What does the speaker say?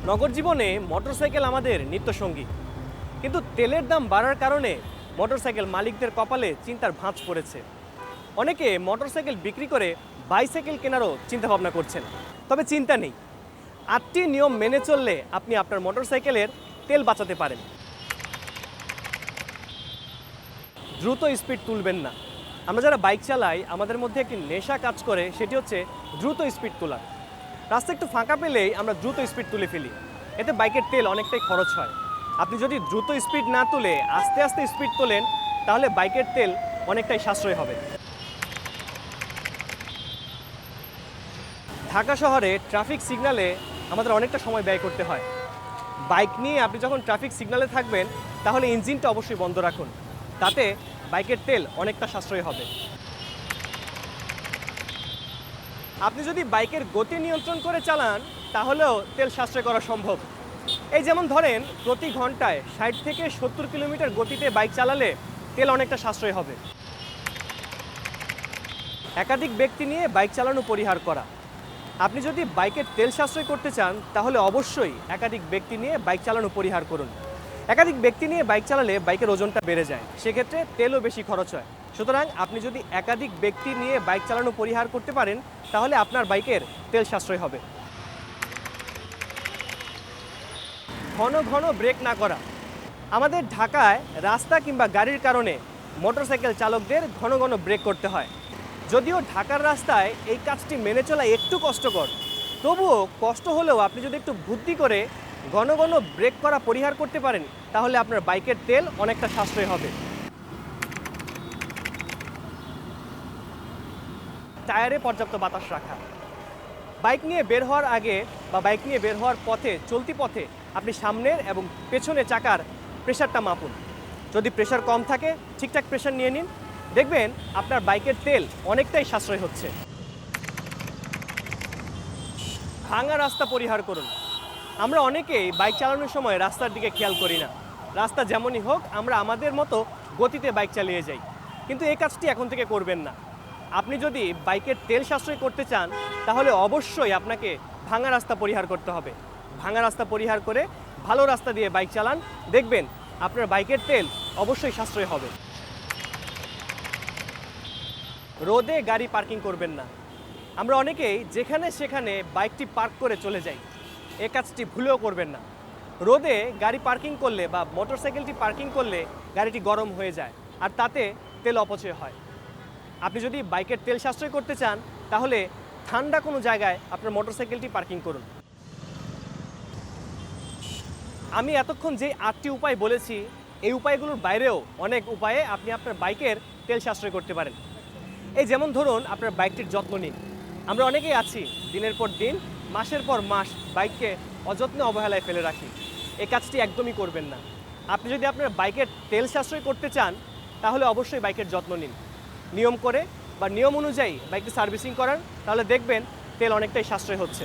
নগর জীবনে মোটরসাইকেল আমাদের নিত্যসঙ্গী, কিন্তু তেলের দাম বাড়ার কারণে মোটরসাইকেল মালিকদের কপালে চিন্তার ভাঁজ পড়েছে। অনেকে মোটরসাইকেল বিক্রি করে বাইসাইকেল কেনারও চিন্তাভাবনা করছেন। তবে চিন্তা নেই, 8টি নিয়ম মেনে চললে আপনি আপনার মোটরসাইকেলের তেল বাঁচাতে পারেন। দ্রুত স্পিড তুলবেন না। আমরা যারা বাইক চালাই আমাদের মধ্যে একটি নেশা কাজ করে, সেটি হচ্ছে দ্রুত স্পিড তোলা। রাস্তা একটু ফাঁকা পেলেই আমরা দ্রুত স্পিড তুলে ফেলি, এতে বাইকের তেল অনেকটাই খরচ হয়। আপনি যদি দ্রুত স্পিড না তুলে আস্তে আস্তে স্পিড তোলেন, তাহলে বাইকের তেল অনেকটাই সাশ্রয় হবে। ঢাকা শহরে ট্রাফিক সিগন্যালে আমাদের অনেকটা সময় ব্যয় করতে হয়। বাইক নিয়ে আপনি যখন ট্রাফিক সিগন্যালে থাকবেন, তাহলে ইঞ্জিনটা অবশ্যই বন্ধ রাখুন, তাতে বাইকের তেল অনেকটা সাশ্রয় হবে। আপনি যদি বাইকের গতি নিয়ন্ত্রণ করে চালান, তাহলেও তেল সাশ্রয় করা সম্ভব। এই যেমন ধরেন, প্রতি ঘন্টায় 60 থেকে 70 কিলোমিটার গতিতে বাইক চালালে তেল অনেকটা সাশ্রয় হবে। একাধিক ব্যক্তি নিয়ে বাইক চালানো পরিহার করা। আপনি যদি বাইকের তেল সাশ্রয় করতে চান, তাহলে অবশ্যই একাধিক ব্যক্তি নিয়ে বাইক চালানো পরিহার করুন। একাধিক ব্যক্তি নিয়ে বাইক চালালে বাইকের ওজনটা বেড়ে যায়, সেক্ষেত্রে তেলও বেশি খরচ হয়। সুতরাং আপনি যদি একাধিক ব্যক্তি নিয়ে বাইক চালানো পরিহার করতে পারেন, তাহলে আপনার বাইকের তেল সাশ্রয় হবে। ঘন ঘন ব্রেক না করা। আমাদের ঢাকায় রাস্তা কিংবা গাড়ির কারণে মোটরসাইকেল চালকদের ঘন ঘন ব্রেক করতে হয়। যদিও ঢাকার রাস্তায় এই কাজটি মেনে চলা একটু কষ্টকর, তবুও কষ্ট হলেও আপনি যদি একটু বুদ্ধি করে ঘন ঘন ব্রেক করা পরিহার করতে পারেন, তাহলে আপনার বাইকের তেল অনেকটা সাশ্রয় হবে। টায়ারে পর্যাপ্ত বাতাস রাখা। বাইক নিয়ে বের হওয়ার আগে বা বাইক নিয়ে বের হওয়ার পথে, চলতি পথে আপনি সামনের এবং পেছনের চাকার প্রেশারটা মাপুন। যদি প্রেশার কম থাকে, ঠিকঠাক প্রেশার নিয়ে নিন, দেখবেন আপনার বাইকের তেল অনেকটাই সাশ্রয় হচ্ছে। ভাঙা রাস্তা পরিহার করুন। আমরা অনেকেই বাইক চালানোর সময় রাস্তার দিকে খেয়াল করি না। রাস্তা যেমনই হোক, আমরা আমাদের মতো গতিতে বাইক চালিয়ে যাই, কিন্তু এই কাজটি এখন থেকে করবেন না। আপনি যদি বাইকের তেল সাশ্রয় করতে চান, তাহলে অবশ্যই আপনাকে ভাঙা রাস্তা পরিহার করতে হবে। ভাঙা রাস্তা পরিহার করে ভালো রাস্তা দিয়ে বাইক চালান, দেখবেন আপনার বাইকের তেল অবশ্যই সাশ্রয় হবে। রোদে গাড়ি পার্কিং করবেন না। আমরা অনেকেই যেখানে সেখানে বাইকটি পার্ক করে চলে যাই, এ কাজটি ভুলেও করবেন না। রোদে গাড়ি পার্কিং করলে বা মোটরসাইকেলটি পার্কিং করলে গাড়িটি গরম হয়ে যায়, আর তাতে তেল অপচয় হয়। আপনি যদি বাইকের তেল সাশ্রয় করতে চান, তাহলে ঠান্ডা কোনো জায়গায় আপনার মোটরসাইকেলটি পার্কিং করুন। আমি এতক্ষণ যে 8টি উপায় বলেছি, এই উপায়গুলোর বাইরেও অনেক উপায়ে আপনি আপনার বাইকের তেল সাশ্রয় করতে পারেন। এই যেমন ধরুন, আপনার বাইকটির যত্ন নিন। আমরা অনেকেই আছি দিনের পর দিন, মাসের পর মাস বাইককে অযত্নে অবহেলায় ফেলে রাখি। এই কাজটি একদমই করবেন না। আপনি যদি আপনার বাইকের তেল সাশ্রয় করতে চান, তাহলে অবশ্যই বাইকের যত্ন নিন। নিয়ম করে বা নিয়ম অনুযায়ী বাইকটি সার্ভিসিং করান, তাহলে দেখবেন তেল অনেকটাই সাশ্রয় হচ্ছে।